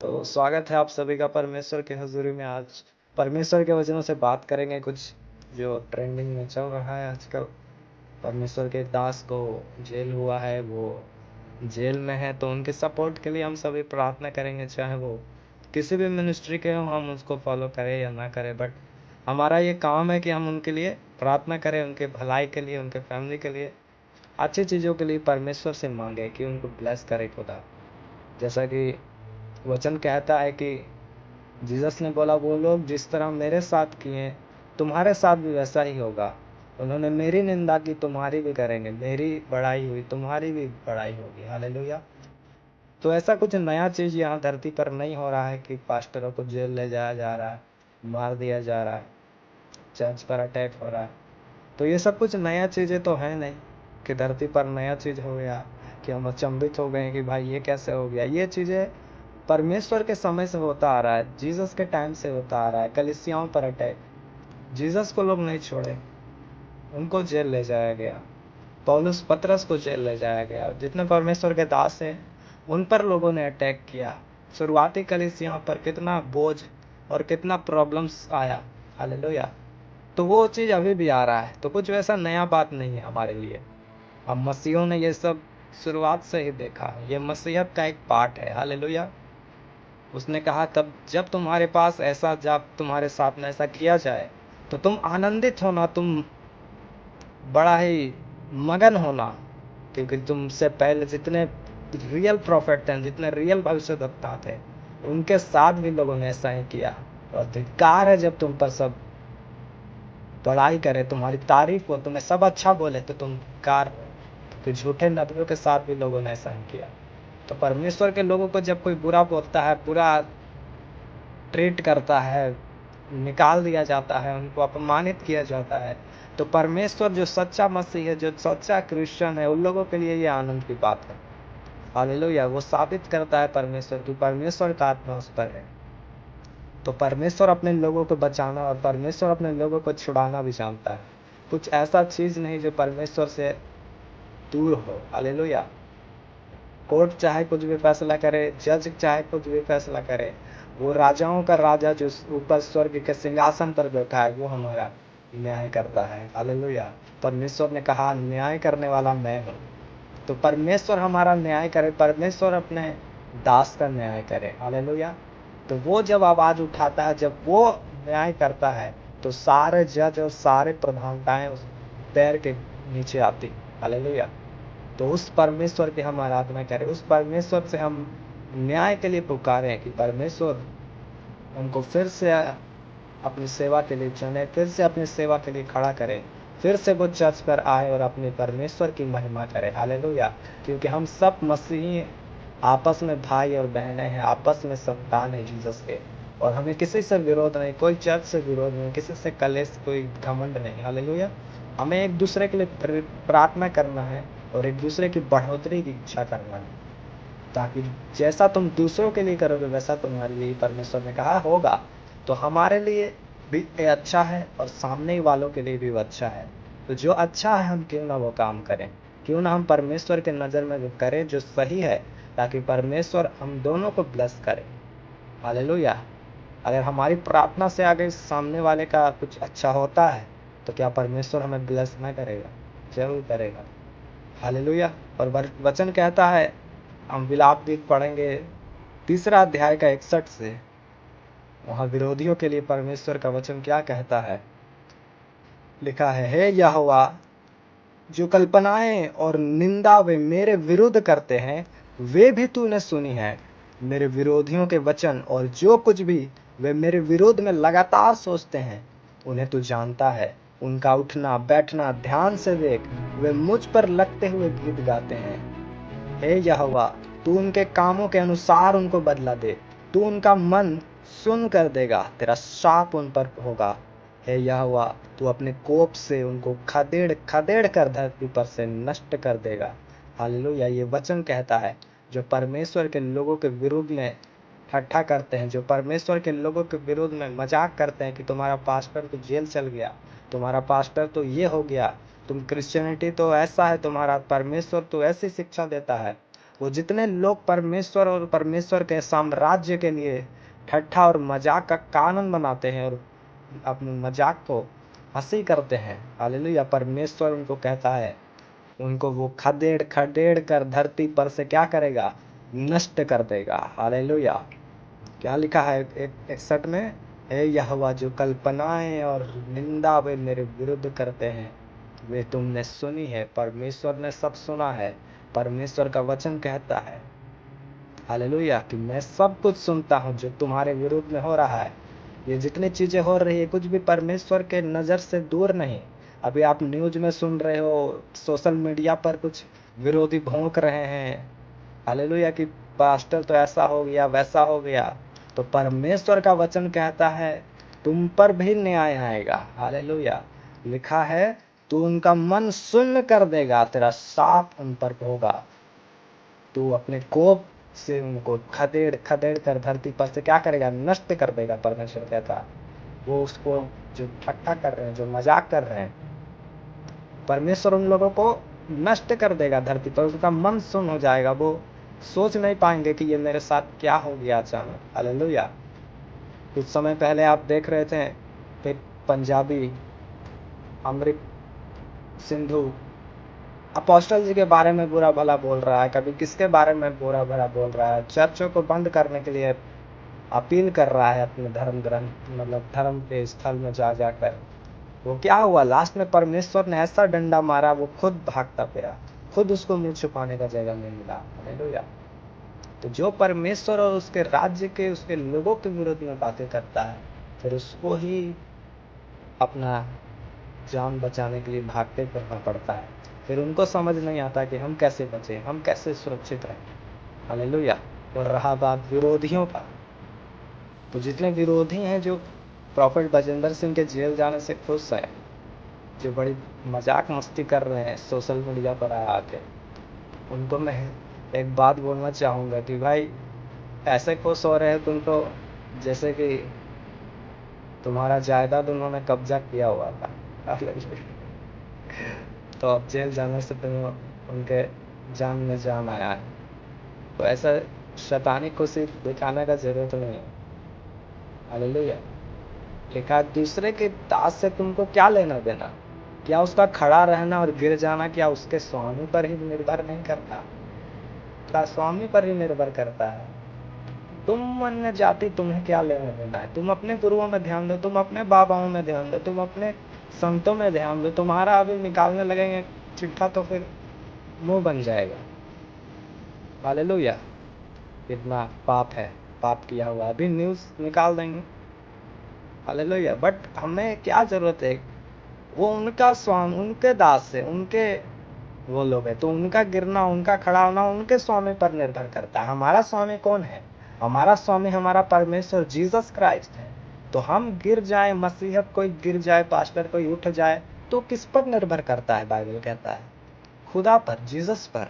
तो स्वागत है आप सभी का परमेश्वर के हज़ूरी में। आज परमेश्वर के वचनों से बात करेंगे कुछ जो ट्रेंडिंग में चल रहा है आजकल। परमेश्वर के दास को जेल हुआ है, वो जेल में है, तो उनके सपोर्ट के लिए हम सभी प्रार्थना करेंगे। चाहे वो किसी भी मिनिस्ट्री के हों, हम उसको फॉलो करें या ना करें, बट हमारा ये काम है कि हम उनके लिए प्रार्थना करें, उनके भलाई के लिए, उनके फैमिली के लिए, अच्छी चीज़ों के लिए परमेश्वर से मांगे कि उनको ब्लेस करे खुदा। जैसा कि वचन कहता है कि जीसस ने बोला, वो लोग जिस तरह मेरे साथ किए तुम्हारे साथ भी वैसा ही होगा। उन्होंने मेरी निंदा की, तुम्हारी भी करेंगे। मेरी बड़ाई हुई, तुम्हारी भी बड़ाई होगी। हालेलुया। तो ऐसा कुछ नया चीज़ यहाँ धरती पर नहीं हो रहा है कि पास्टरों को जेल ले जाया जा रहा है, मार दिया जा रहा है, चर्च पर अटैक हो रहा है। तो ये सब कुछ नया चीज़ें तो है नहीं कि धरती पर नया चीज़ हो गया कि हम अचंभित हो गए कि भाई ये कैसे हो गया। ये चीज़ें परमेश्वर के समय से होता आ रहा है, जीसस के टाइम से होता आ रहा है। कलीसियाओं पर अटैक, जीसस को लोग नहीं छोड़े, उनको जेल ले जाया गया। पौलुस पतरस को जेल ले जाया गया। जितने परमेश्वर के दास हैं उन पर लोगों ने अटैक किया। शुरुआती कलीसियाओं पर कितना बोझ और कितना प्रॉब्लम्स आया। हालेलुया। तो वो चीज़ अभी भी आ रहा है, तो कुछ वैसा नया बात नहीं है हमारे लिए। अब मसीहों ने ये सब शुरुआत से ही देखा है, ये मसीहत का एक पार्ट है। हालेलुया। उसने कहा, तब जब तुम्हारे पास ऐसा, जब तुम्हारे साथ में ऐसा किया जाए तो तुम आनंदित होना, तुम बड़ा ही मगन होना, क्योंकि तुमसे पहले जितने रियल प्रॉफिट थे, जितने रियल भविष्यद्वक्ता थे, उनके साथ भी लोगों ने ऐसा ही किया। और धिक्कार है जब तुम पर सब बड़ाई करे, तुम्हारी तारीफ हो, तुम्हें सब अच्छा बोले, तो तुम धिक्कार। तो झूठे नबियों के साथ भी लोगों ने ऐसा ही किया। तो परमेश्वर के लोगों को जब कोई बुरा बोलता है, बुरा ट्रीट करता है, निकाल दिया जाता है, उनको अपमानित किया जाता है, तो परमेश्वर जो सच्चा मसीह है, जो सच्चा क्रिश्चियन है, उन लोगों के लिए ये आनंद की बात है। हालेलुया। वो साबित करता है परमेश्वर की, परमेश्वर का आत्मा उस पर है। तो परमेश्वर अपने लोगों को बचाना और परमेश्वर अपने लोगों को छुड़ाना भी जानता है। कुछ ऐसा चीज़ नहीं जो परमेश्वर से दूर हो। हालेलुया। कोर्ट चाहे कुछ भी फैसला करे, जज चाहे कुछ भी फैसला करे, वो राजाओं का राजा जो ऊपर स्वर्ग के सिंहासन पर बैठा है, वो हमारा न्याय करता है। हालेलुया। परमेश्वर ने कहा, न्याय करने वाला मैं हूँ। तो परमेश्वर हमारा न्याय करे, परमेश्वर अपने दास का न्याय करे। हालेलुया। तो वो जब आवाज उठाता है, जब वो न्याय करता है, तो सारे जज और सारे प्रधानताएं उस पैर के नीचे आती। हालेलुया। तो उस परमेश्वर की हम आराधना करें, उस परमेश्वर से हम न्याय के लिए पुकारें कि परमेश्वर उनको फिर से अपनी सेवा के लिए चुने, फिर से अपनी सेवा के लिए खड़ा करें, फिर से वो चर्च पर आए और अपने परमेश्वर की महिमा करें। हालेलुया। क्योंकि हम सब मसीही आपस में भाई और बहनें हैं, आपस में संतान है जीसस के, और हमें किसी से विरोध नहीं, कोई चर्च से विरोध नहीं, किसी से कलेश, कोई घमंड नहीं। हालेलुया। हमें एक दूसरे के लिए प्रार्थना करना है और एक दूसरे की बढ़ोतरी की इच्छा करना है, ताकि जैसा तुम दूसरों के लिए करोगे वैसा तुम्हारे लिए परमेश्वर ने कहा होगा। तो हमारे लिए भी ये अच्छा है और सामने वालों के लिए भी वो अच्छा है। तो जो अच्छा है हम क्यों ना वो काम करें, क्यों ना हम परमेश्वर के नज़र में वो करें जो सही है, ताकि परमेश्वर हम दोनों को ब्लेस करे। हालेलुया। अगर हमारी प्रार्थना से आगे सामने वाले का कुछ अच्छा होता है, तो क्या परमेश्वर हमें ब्लेस ना करेगा? जरूर करेगा। हालेलुया। और वचन कहता है, हम विलाप गीत पढ़ेंगे 3 अध्याय का 61 से। वहाँ विरोधियों के लिए परमेश्वर का वचन क्या कहता है? लिखा है, हे यहोवा, जो कल्पनाएं और निंदा वे मेरे विरुद्ध करते हैं, वे भी तूने सुनी है। मेरे विरोधियों के वचन और जो कुछ भी वे मेरे विरोध में लगातार सोचते हैं, उन्हें तू जानता है। उनका उठना बैठना ध्यान से देख, वे मुझ पर लगते हुए गीत गाते हैं। हे यहोवा, तू उनके कामों के अनुसार उनको बदला दे। तू उनका मन सुन कर देगा, तेरा शाप उन पर होगा। हे यहोवा, तू अपने कोप से उनको खदेड़ खदेड़ कर धरती पर से नष्ट कर देगा। हालेलुया। ये वचन कहता है, जो परमेश्वर के लोगों के विरुद्ध में ठट्ठा करते हैं, जो परमेश्वर के लोगों के विरुद्ध में मजाक करते हैं कि तुम्हारा पास्टर तो जेल चल गया, तुम्हारा पास्टर तो ये हो गया, तुम क्रिश्चियनिटी तो ऐसा है, तुम्हारा परमेश्वर तो ऐसी शिक्षा देता है। वो जितने लोग परमेश्वर और परमेश्वर के साम्राज्य के लिए ठट्ठा और मजाक का कारण बनाते हैं और अपने मजाक को हंसी करते हैं, हालेलुया, परमेश्वर उनको कहता है, उनको वो खदेड़ खदेड़ कर धरती पर से क्या करेगा, नष्ट कर देगा। हालेलुया। क्या लिखा है 61 में, हे यहोवा, जो कल्पनाएं और निंदा वे मेरे विरुद्ध करते हैं वे तुमने सुनी है। परमेश्वर ने सब सुना है। परमेश्वर का वचन कहता है, हालेलुया, कि मैं सब कुछ सुनता हूँ जो तुम्हारे विरुद्ध में हो रहा है। ये जितनी चीजें हो रही है कुछ भी परमेश्वर के नजर से दूर नहीं। अभी आप न्यूज में सुन रहे हो, सोशल मीडिया पर कुछ विरोधी भौंक रहे हैं, हालेलुया, कि पास्टर तो ऐसा हो गया वैसा हो गया। तो परमेश्वर का वचन कहता है तुम पर भी न्याय आएगा। हालेलुया। लिखा है तू उनका मन सुन्न कर देगा, तेरा साप उन पर होगा। तू अपने कोप से उनको खदेड़ खदेड़ कर धरती पर से क्या करेगा, नष्ट कर देगा। परमेश्वर कहता है वो उसको जो ठट्ठा कर रहे हैं, जो मजाक कर रहे हैं, परमेश्वर उन लोगों को नष्ट कर देगा धरती पर। उसका मन सुन्न हो जाएगा, वो सोच नहीं पाएंगे कि ये मेरे साथ क्या हो गया अचानक। हालेलुया। कुछ समय पहले आप देख रहे थे कि पंजाबी अमृत सिंधु अपोस्टल जी के बारे में बुरा भला बोल रहा है, कभी किसके बारे में बुरा भला बोल रहा है, चर्चों को बंद करने के लिए अपील कर रहा है अपने धर्म ग्रंथ, मतलब धर्म के स्थल में जा जाकर। वो क्या हुआ, लास्ट में परमेश्वर ने ऐसा डंडा मारा, वो खुद भागता गया, खुद उसको मुंह छुपाने का जगह नहीं मिला। हालेलुया। तो जो परमेश्वर और उसके राज्य के, उसके लोगों के विरोध में बातें करता है, फिर उसको ही अपना जान बचाने के लिए भागते करना पड़ता है। फिर उनको समझ नहीं आता कि हम कैसे बचें, हम कैसे सुरक्षित रहें। हालेलुया। और रहा बात विरोधियों का, तो जितने विरोधी हैं जो प्रॉफेट बजेंद्र सिंह के जेल जाने से खुश हैं, जो बड़ी मजाक मस्ती कर रहे हैं सोशल मीडिया पर आके, उनको मैं एक बात बोलना चाहूँगा कि भाई ऐसे खुश हो रहे हैं तुम तो जैसे कि तुम्हारा जायदाद उन्होंने कब्जा किया हुआ था। तो अब जेल जाने से तुम्हें उनके जान में जान आया है, तो ऐसा शैतानी खुशी दिखाने का जरूरत नहीं है। हालेलुया। लिखा दूसरे के दास से तुमको क्या लेना देना, क्या उसका खड़ा रहना और गिर जाना क्या उसके स्वामी पर ही निर्भर नहीं करता, क्या स्वामी पर ही निर्भर करता है। तुम अन्य जाति, तुम्हें क्या लेना देना है। तुम अपने गुरुओं में ध्यान दो, तुम अपने बाबाओं में ध्यान दो, तुम अपने संतों में ध्यान दो। तुम्हारा अभी निकालने लगेंगे चिट्ठा तो फिर मुंह बन जाएगा। हालेलुया। कितना पाप है, पाप किया हुआ, अभी न्यूज निकाल देंगे। हालेलुया। बट हमें क्या जरूरत है, वो उनका स्वामी, उनके दास है, उनके वो लोग है, तो उनका गिरना, उनका खड़ा होना उनके स्वामी पर निर्भर करता है। हमारा स्वामी कौन है, हमारा स्वामी हमारा परमेश्वर जीसस क्राइस्ट है। तो हम गिर जाए, मसीहत कोई गिर जाए, पास्टर कोई उठ जाए, तो किस पर निर्भर करता है, बाइबल कहता है खुदा पर, जीसस पर,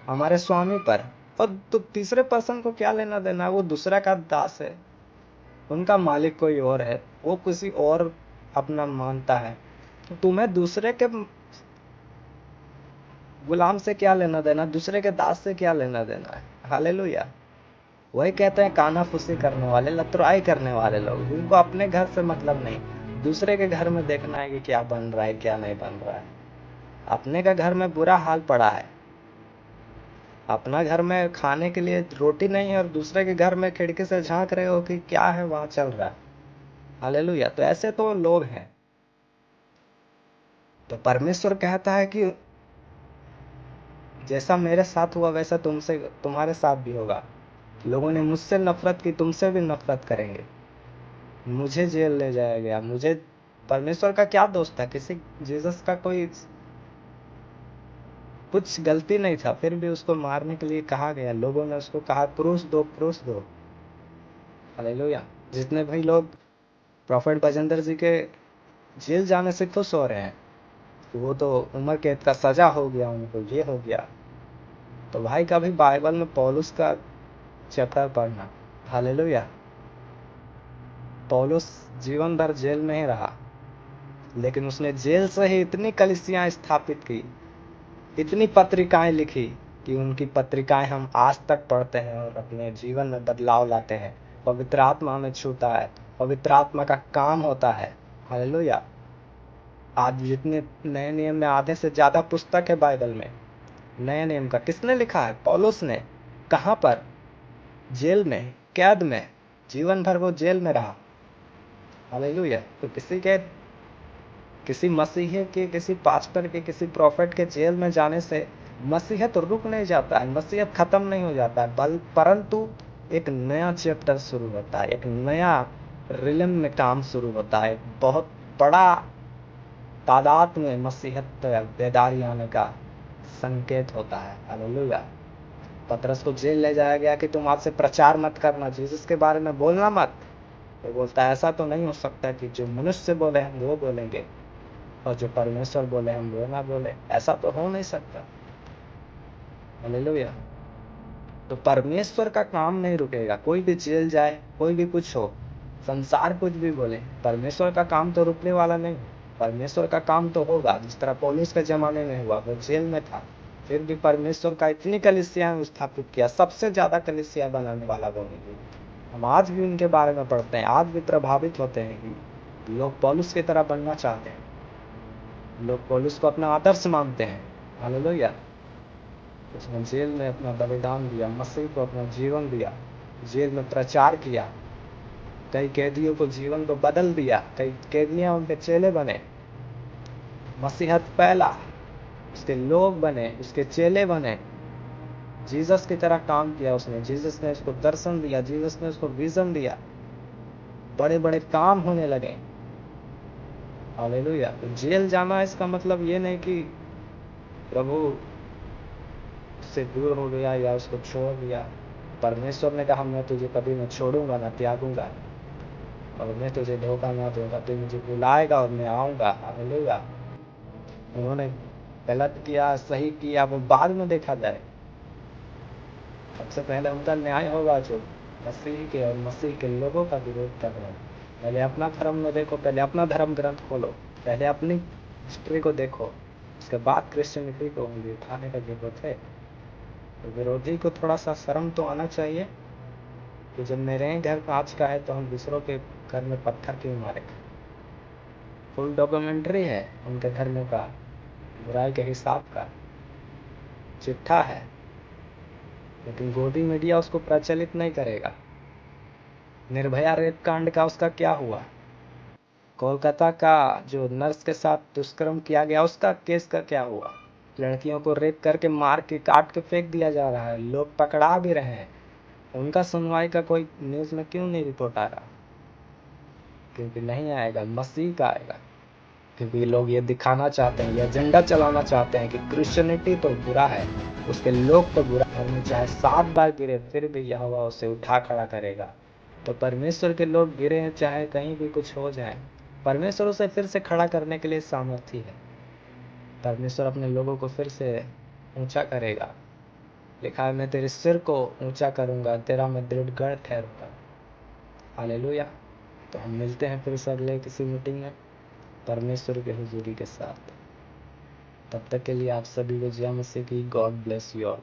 हमारे स्वामी पर। और तो तीसरे पर्सन को क्या लेना देना, वो दूसरा का दास है, उनका मालिक कोई और है, वो किसी और अपना मानता है। तो तुम्हें दूसरे के गुलाम से क्या लेना देना, दूसरे के दास से क्या लेना देना है। हालेलुया। वही कहते हैं कानाफूसी करने वाले, लतराई करने वाले लोग, उनको अपने घर से मतलब नहीं, दूसरे के घर में देखना है कि क्या बन रहा है क्या नहीं बन रहा है। अपने का घर में बुरा हाल पड़ा है, अपना घर में खाने के लिए रोटी नहीं है और दूसरे के घर में खिड़की से झांक रहे हो कि क्या है वहां चल रहा है। हालेलुया। तो ऐसे तो लोग हैं। तो परमेश्वर कहता है कि जैसा मेरे साथ हुआ वैसा तुमसे, तुम्हारे साथ भी होगा। लोगों ने मुझसे नफरत की, तुमसे भी नफरत करेंगे, मुझे जेल ले जाया गया। मुझे परमेश्वर का क्या दोष था, किसी जीसस का कोई कुछ गलती नहीं था, फिर भी उसको मारने के लिए कहा गया। लोगों ने उसको कहा क्रूस दो क्रूस दो। हालेलुया। जितने भी लोग प्रॉफेट बजेंद्र जी के जेल जाने से खुश हो रहे हैं, वो तो उम्र कैद का सजा हो गया उनको, ये हो गया। तो भाई कभी बाइबल में पौलुस का चैप्टर पढ़ना। हालेलुया। पौलुस जीवन भर जेल में ही रहा, लेकिन उसने जेल से ही इतनी कलीसियां स्थापित की, इतनी पत्रिकाएं लिखी, कि उनकी पत्रिकाएं हम आज तक पढ़ते हैं और अपने जीवन में बदलाव लाते हैं। पवित्र आत्मा हमें छूता है, पवित्र आत्मा का काम होता है। हालेलुया। आज जितने नए नियम में आधे से ज्यादा पुस्तक है बाइबल में, नए नियम का किसने लिखा है? पौलुस ने। कहाँ पर? जेल में, कैद में, जीवन भर वो जेल में रहा। हालेलुया। तो किसी मसीही के, किसी पास्टर के, किसी प्रॉफिट के जेल में जाने से मसीहत तो रुक नहीं जाता है, मसीहत खत्म नहीं हो जाता है, परंतु एक नया चैप्टर शुरू होता है, एक नया रिलम में काम शुरू होता है। बहुत बड़ा तादाद में मसीहत बेदारी आने का संकेत होता है। हालेलुया। पतरस को जेल ले जाया गया कि तुम आज से प्रचार मत करना, जीसस के बारे में बोलना मत। तो बोलता है ऐसा तो नहीं हो सकता कि जो मनुष्य बोले हम वो बोलेंगे और जो परमेश्वर बोले हम वो ना बोले, ऐसा तो हो नहीं सकता। हालेलुया। तो परमेश्वर का काम नहीं रुकेगा। कोई भी जेल जाए, कोई भी कुछ हो, संसार कुछ भी बोले, परमेश्वर का काम तो रुकने वाला नहीं। परमेश्वर का काम तो होगा। जिस तरह पौलुस के जमाने में हुआ, वो जेल में था, फिर भी परमेश्वर का इतनी कलीसिया स्थापित किया, सबसे ज्यादा कलीसिया बनाने वाला वो है। हम आज भी उनके बारे में पढ़ते हैं, आज भी प्रभावित होते हैं कि लोग पौलुस की तरह बनना चाहते हैं, लोग पौलुस को अपना आदर्श मानते हैं। हालेलुया। उसने जेल में अपना बलिदान दिया, मसीह को अपना जीवन दिया, जेल में प्रचार किया, कई कैदियों को जीवन को बदल दिया, कई कैदियां उनके चेले बने, मसीहत फैला, उसके लोग बने, उसके चेले बने। जीसस की तरह काम किया उसने, जीसस ने उसको दर्शन दिया, जीसस ने उसको विजन दिया, बड़े बड़े काम होने लगे। हालेलुया। तो जेल जाना इसका मतलब ये नहीं कि प्रभु से दूर हो गया या उसको छोड़ दिया। परमेश्वर ने कहा मैं तुझे कभी न छोड़ूंगा न त्यागूंगा, और मैं तुझे धोखा न दूंगा, तू मुझे बुलाएगा और मैं आऊंगा। हालेलुया। उन्होंने गलत किया, सही किया, वो बाद में देखा जाए। सबसे पहले उनका न्याय होगा जो मसीह के और मसीह के लोगों का विरोध कर रहे हैं। पहले अपना धर्म में देखो, पहले अपना धर्म ग्रंथ खोलो, पहले अपनी हिस्ट्री को देखो, उसके बाद क्रिश्चियनिटी को उठाने का जरूरत है। तो विरोधी को थोड़ा सा शर्म तो आना चाहिए कि जब मेरे घर कांच का है तो हम दूसरों के घर में पत्थर क्यों मारे। फुल डॉक्यूमेंट्री है उनके धर्म का, बुराई के हिसाब का चिट्ठा है, लेकिन गोदी मीडिया उसको प्रचलित नहीं करेगा। निर्भया रेप कांड का उसका क्या हुआ? कोलकाता का जो नर्स के साथ दुष्कर्म किया गया, उसका केस का क्या हुआ? लड़कियों को रेप करके मार के काट के फेंक दिया जा रहा है, लोग पकड़ा भी रहे हैं, उनका सुनवाई का कोई न्यूज में क्यों नहीं रिपोर्ट आ रहा? क्योंकि नहीं आएगा, मसीह का आएगा। क्योंकि लोग ये दिखाना चाहते हैं, ये एजेंडा चलाना चाहते हैं कि क्रिश्चियनिटी तो बुरा है, उसके लोग तो बुरा है, में चाहे 7 बार गिरे फिर भी यहोवा उसे उठा खड़ा करेगा। तो परमेश्वर के लोग गिरे हैं, चाहे कहीं भी कुछ हो जाए, परमेश्वर उसे फिर से खड़ा करने के लिए सामर्थ्य है। परमेश्वर अपने लोगों को फिर से ऊंचा करेगा। लिखा है मैं तेरे सिर को ऊंचा करूंगा, तेरा मैं दृढ़ गढ़ ठहरूंगा। हालेलुया। तो हम मिलते हैं फिर से अगले किसी मीटिंग में परमेश्वर के हुजूरी के साथ। तब तक के लिए आप सभी को जय मसीह की। God bless you all.